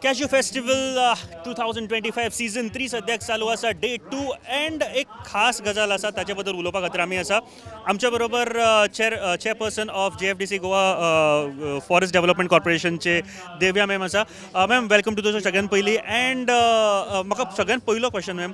Cashew festival 2025 season 3 सद्याक चालू आसा डे 2 एंड एक खास गजाल आसा ताचे बद्दल उलोवपा खातीर आमी आसा आमच्या बरोबर chairperson of JFDC Goa forest development कॉर्पोरेशनचे देव्या मॅम आसा. मॅम वेलकम टू तुजो सगळ्यात पयलीं एंड म्हाका सगळ्यात पयलो क्वेश्चन मॅम,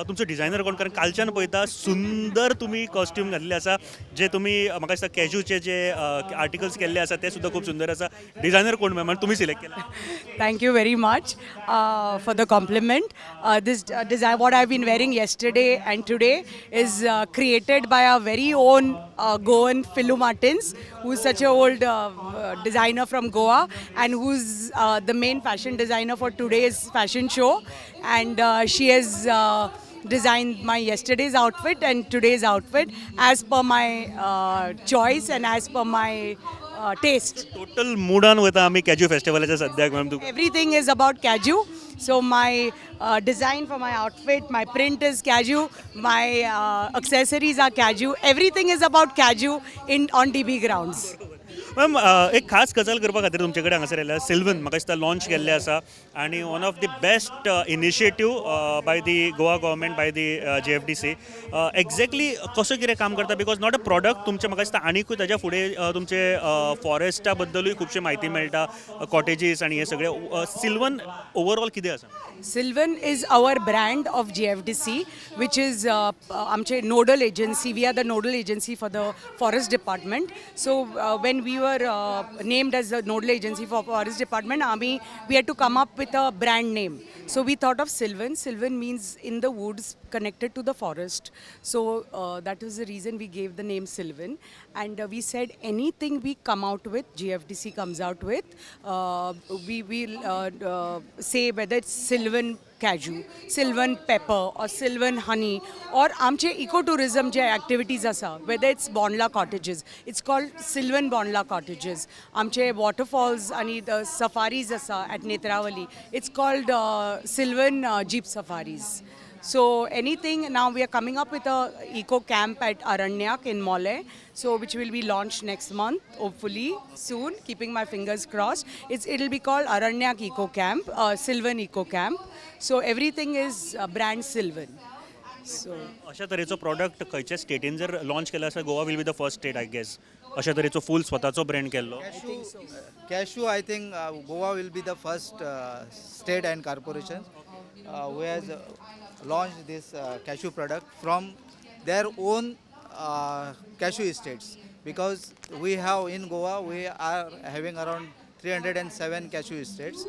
तुमचो डिझायनर कोण? कारण कालच्यान पळयता सुंदर तुमी कॉस्ट्यूम घातलेले आसा, जे तुमी म्हाका दिसता कॅज्यूचे जे आर्टिकल्स केल्ले आसा ते सुद्दां खूब सुंदर आसा. डिझायनर कोण मॅम आणि तुम्ही सिलेक्ट केला? Thank you very much for the compliment. This design, what I've been wearing yesterday and today, is created by our very own Goan Philu Martins, who's such an old designer from Goa and who's the main fashion designer for today's fashion show. And she has designed my yesterday's outfit and today's outfit as per my choice and as per my taste. Total मुडान वता आमी cashew फेस्टिवलाच्या सद्याक ma'am. तुका Everything is about Kaju. So my design for my outfit, my print is Kaju, my accessories are Kaju. Everything is about Kaju on DB grounds. Ma'am एक खास गजाल करपा खातीर तुमचे कडेन हांगासर आयल्या. सिल्वन म्हाका दिसता लॉन्च केल्लें आसा आनी one of the best initiative by the Goa government, by the JFDC. Exactly कसो कितें काम करता? बिकॉज नॉट अ प्रॉडक्ट तुमचे, म्हाका दिसता आनीकूय ताच्या फुडें तुमचे फॉरेस्टा बद्दलूय खुबशी म्हायती मेळटा, कॉटेजीस आनी हे सगळे. सिल्वन ओवरऑल कितें आसा? Sylvan is our brand of JFDC, which is amche nodal agency. We are the nodal agency for the forest department. So when we were named as the nodal agency for forest department, we had to come up with a brand name. So we thought of Sylvan. Sylvan means in the woods, connected to the forest. So that was the reason we gave the name Sylvan. And we said anything we come out with, JFDC comes out with, we will say whether it's Sylvan Kaju, Sylvan pepper or Sylvan honey, or amche ecotourism je activities asa, whether it's Bondla cottages, it's called Sylvan Bondla cottages. Amche waterfalls ani the safaris asa at Netravali, it's called Sylvan jeep safaris. So anything, now we are coming up with a eco camp at Aranyak in Mole, so which will be launched next month, hopefully soon, keeping my fingers crossed. It'll be called Aranyak Eco Camp, Sylvan Eco Camp. So everything is brand Sylvan. So अशा तरेचो product खंयच्या स्टेटीन जर launch केला आसा, Goa will be the first state I guess, अशा तरेचो फूल स्वताचो brand केल्लो. Cashew, I think Goa will be the first state and corporation who has launched this cashew product from their own cashew estates. Because we have in Goa, we are having around 307 cashew estates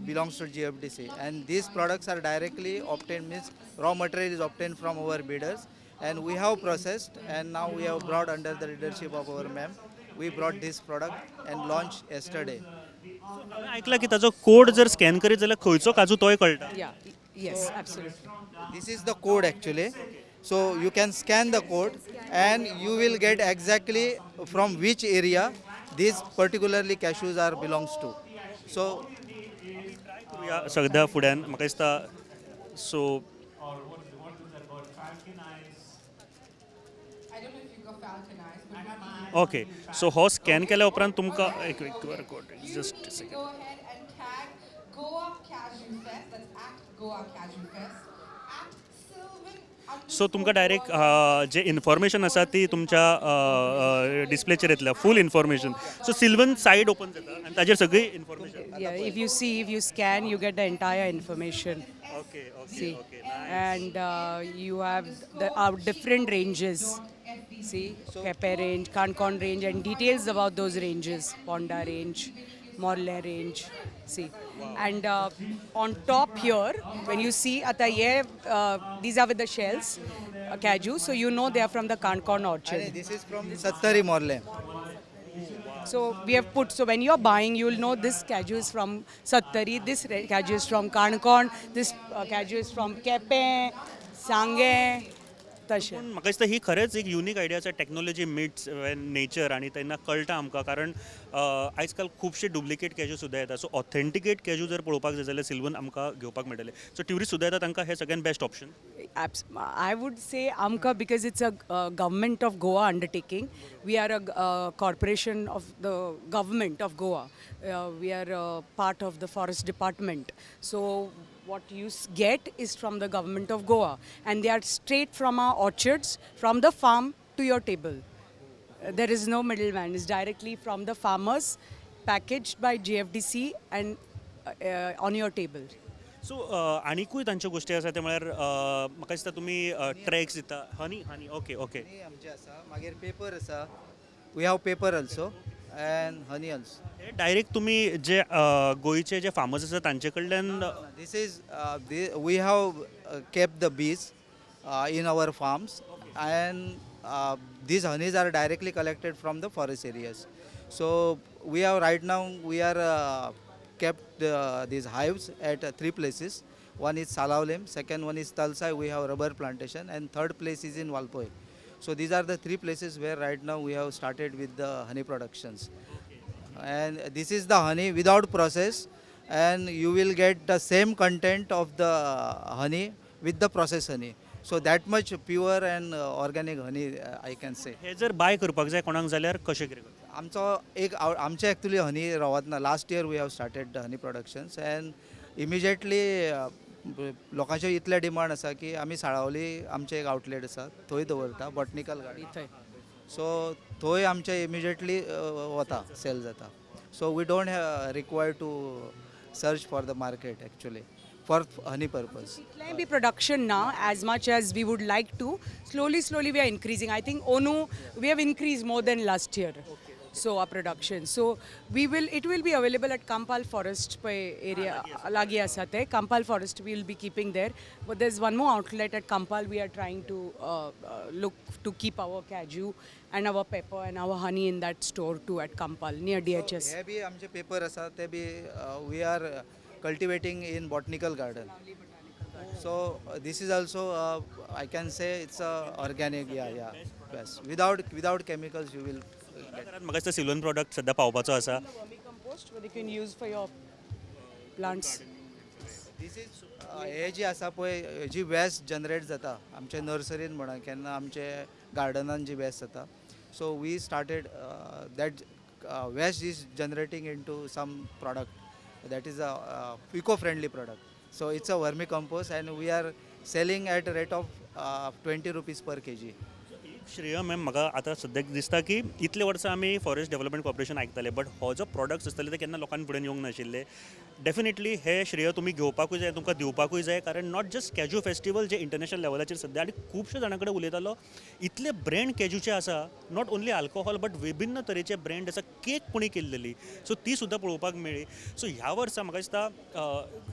belongs to JFDC, and these products are directly obtained, means raw material is obtained from our bidders, and we have processed, and now we have brought under the leadership of our ma'am. We brought this product and launched yesterday. हांवें आयकलां की ताजो code जर scan करीत जाल्यार खंयचो काजू तोय कळटा. yes, absolutely. This is the code actually. So you can scan the code and you will get exactly from which area these particularly cashews are belongs to. So या सगळ्या फुड्यान म्हाका दिसता सो ओके. सो हो स्कॅन केल्या उपरांत तुमकां एक QR code just second. Go ahead and tag Goa Cashew Fest. That's at Goa Cashew Fest. At Sylvan. सो तुमकां डायरेक्ट जे इन्फॉर्मेशन आसा ती तुमच्या डिस्प्लेचेर येतल्या, फूल इन्फॉर्मेशन. सो सिल्वन सायड ओपन जाता आनी ताजेर सगळी information. Yeah, if you scan, you get the entire information. Okay okay See, okay. and you have different ranges. See, Kepe range, Kankon range, and details about those ranges. Ponda range, Morle range. See, and on top here, when you see these are with the shells, Kaju, so you know they are from the Kankon orchard. this is from Sattari Morle. So we have put, so when you're buying, you will know this Kaju is from Sattari, this Kaju is from Kankon, this Kaju is from Kepe, Sange, तशें पूण म्हाका दिसता ही खरेंच एक unique idea आसा technology midst nature आनी तेन्ना कळटा आमकां कारण आयज काल खुबशे डुप्लिकेट कॅज्यू सुद्दां येता सो ऑथेंटिकेट कॅज्यू जर पळोवपाक जाय जाल्यार सिल्वन आमकां घेवपाक मेळटले सो ट्युरिस्ट सुद्दां येता तांकां हे सगळ्यान best option I would say AMCA because it's a government of Goa undertaking. We are a corporation of the government of Goa. We are part of the forest department. So what you get is from the government of Goa, and they are straight from our orchards, from the farm to your table. There is no middleman. It's directly from the farmers, packaged by GFDC and on your table. सो आनीकूय तांच्यो गोश्टी आसा ते म्हळ्यार म्हाका दिसता तुमी tracks दिता honey honey okay okay honey आमचे आसा मागीर पेपर आसा we have pepper also and honey also हे डायरेक्ट तुमी जे गोंयचे जे फार्मर्स आसा तांचे कडल्यान This is we have kept the bees in our farms, and these honeys are directly collected from the forest areas. So we have right now we are kept these hives at 3 places. One is Salavlem, second one is Talsai. We have rubber plantation, and third place is in Valpoi. So these are the 3 places where right now we have started with the honey productions. And this is the honey without process, and you will get the same content of the honey with the processed honey. So that much pure and organic honey I can say. हे जर bye करपाक जाय कोणाक जाल्यार कशें कितें करता आमचो एक आमचे एक्चुअली हनी रावत ना last year we have started the honey productions and immediately लोकांचे इतले डिमांड आसा की आमी साळावली आमचे एक आउटलेट आसा थंय दवरता बॉटनिकल गार्डन सो थंय आमचे इमिजिएटली वता सेल जाता so we don't require to search for the market actually for honey purpose. It can be production now as much as we would like to. Slowly we are increasing. I think ONU, we have increased more than last year. So our production. So it will be available at Kampal Forest area. Lagi asate. Kampal Forest we will be keeping there. But there's one more outlet at Kampal. We are trying to look to keep our cashew and our pepper and our honey in that store too at Kampal near DHS. हे बी आमचे pepper आसा ते बी we are cultivating in botanical garden. So this is also I can say it's organic best without chemicals you will get. म्हाका दिसता सिल्वन product सद्या पावपाचो आसा Vermicompost where you can use for your plants. This is हे जी आसा पळय जी waste generate जाता आमचे नर्सरीन म्हणा केन्ना आमचे गार्डनान जी वेस्ट जाता so we started that waste is generating into some product that is a eco-friendly product. So it's a vermicompost and we are selling at a rate of 20 rupees per kg. श्रेय ma'am म्हाका आतां सद्याक दिसता की इतले वर्सां आमी forest development corporation आयकताले but हो जो प्रॉडक्ट्स आसताले ते केन्ना लोकांनी फुडें येवंक नाशिल्ले डेफिनेटली हे श्रेय तुमी घेवपाकूय जाय तुमकां दिवपाकूय जाय कारण नॉट जस्ट कॅज्यू फेस्टिवल जे इंटरनॅशनल लेवलाचेर सद्या आनी खुबशे जाणां कडेन उलयतालो इतले ब्रँड कॅज्यूचे आसा नॉट ओन्ली अल्कोहॉल बट विभिन्न तरेचे ब्रँड आसा केक कोणी केल्लेली सो ती सुद्दां पळोवपाक मेळ्ळी सो ह्या वर्सा म्हाका दिसता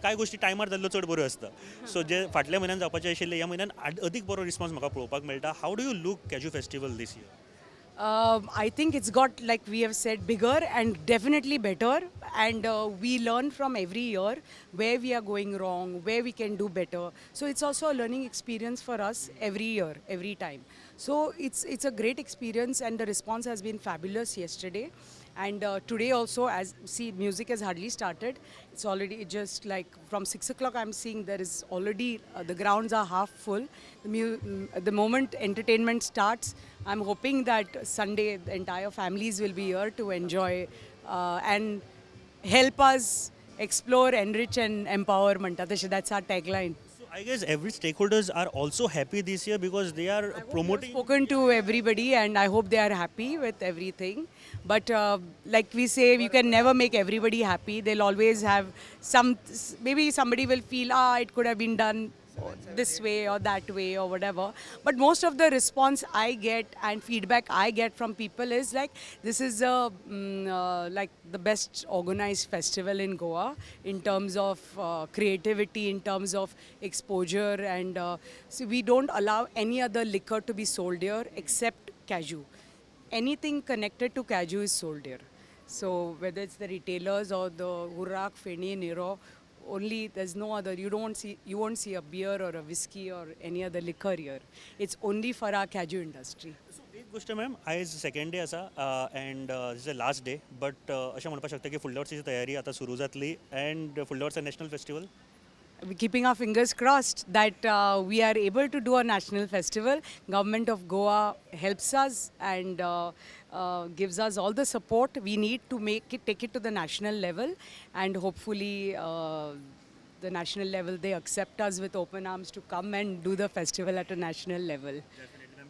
कांय गोश्टी टायमार जाल्लो चड बऱ्यो आसता सो जे फाटल्या म्हयन्यान जावपाचे आशिल्ले ह्या म्हयन्यान अदीक बरो रिस्पॉन्स म्हाका पळोवपाक मेळटा how do you look cashew festival this year I think it's got, like we have said, bigger and definitely better. And we learn from every year where we are going wrong, where we can do better. So it's also a learning experience for us every year, every time. So it's a great experience, and the response has been fabulous yesterday. And today also, as see, music has hardly started. It's already just like from 6 o'clock. I'm seeing there is already the grounds are half full. The moment entertainment starts, I'm hoping that Sunday the entire families will be here to enjoy and help us explore, enrich, and empower. That's our tagline. I guess every stakeholders are also happy this year because they are promoting. Spoken to everybody, and I hope they are happy with everything. But like we say, you can never make everybody happy. They'll always have maybe somebody will feel, it could have been done this way or that way or whatever. But most of the response I get and feedback I get from people is like, this is like the best organized festival in Goa in terms of creativity, in terms of exposure, and so we don't allow any other liquor to be sold here except cashew. Anything connected to cashew is sold here. So whether it's the retailers or the Hurak, Feni, Niro, only, there's no other, you won't see a beer or a whiskey or any other liquor here. It's only for our cashew industry. सो एक गोष्ट ma'am आयज second day आसा and this is the last day but अशें म्हणपाक शकता की फुडल्या वर्साची तयारी आतां सुरू जातली अँड फुडल्या वर्सा national festival We're keeping our fingers crossed that we are able to do a national festival. Government of Goa helps us and gives us all the support we need to take it to the national level, and hopefully the national level they accept us with open arms to come and do the festival at a national level.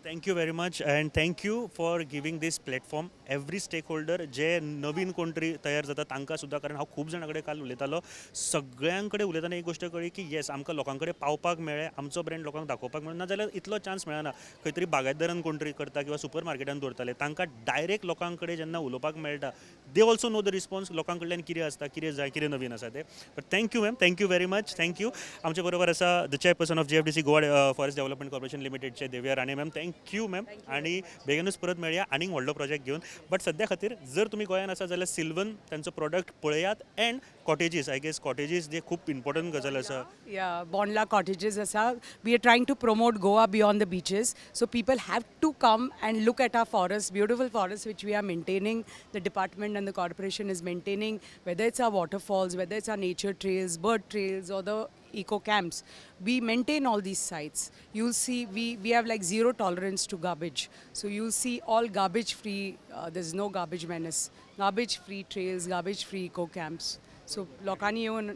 Thank you very much and thank you for giving this platform every stakeholder जे नवीन कोण तरी तयार जाता तांकां सुद्दां कारण हांव खूब जाणां कडेन काल उलयतालो सगळ्यां कडेन उलयतना एक गोश्ट कळ्ळी की येस आमकां लोकां कडेन पावपाक मेळ्ळें आमचो ब्रँड लोकांक दाखोवपाक मेळ्ळो नाजाल्यार इतलो चान्स मेळना खंय तरी बागायतदारान कोण तरी करता किंवा सुपर मार्केटान दवरताले तांकां डायरेक्ट लोकां कडेन जेन्ना उलोवपाक मेळटा they also know the response लोकां कडल्यान कितें आसता कितें जाय कितें नवीन आसा तें but thank you ma'am thank you very much thank you आमचे बरोबर आसा the chairperson of JFDC Goa forest development corporation लिमिटेडचे Deviya Rane ma'am thank you ma'am आणि बेगीनूच परत मेळया आनीक व्हडलो प्रोजेक्ट घेवन बट सद्या खातीर जर तुमी गोंयान आसा जाल्यार सिल्वन तांचो प्रोडक्ट पळयात and cottages I guess cottages जे खूब इम्पॉर्टंट गजाल आसा Yeah, Bondla cottages asa. We are trying to promote Goa beyond the beaches. So people have to come and look at our forests, beautiful forests which we are maintaining. The department and the corporation is maintaining, whether it's our waterfalls, whether it's our nature trails, bird trails, or the eco camps. We maintain all these sites. You'll see we have like zero tolerance to garbage. So you'll see all garbage free. There's no garbage menace. Garbage free trails, garbage free eco camps. So लोकांनी येवन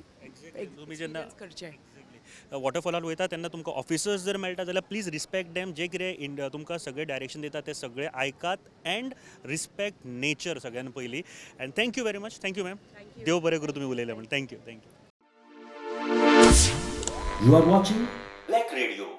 तुम्ही जेन्ना करचें. वॉटरफॉलार वयता तेन्ना तुमकां officers जर मेळटा जाल्यार प्लीज रिस्पेक्ट डॅम जे कितें तुमकां सगळें डायरेक्शन दिता ते सगळें आयकात अँड रिस्पेक्ट नेचर सगळ्यान पयलीं and thank you very much thank you ma'am देव बरें करूं तुमी उलयलें म्हण thank you You are watching Black Radio.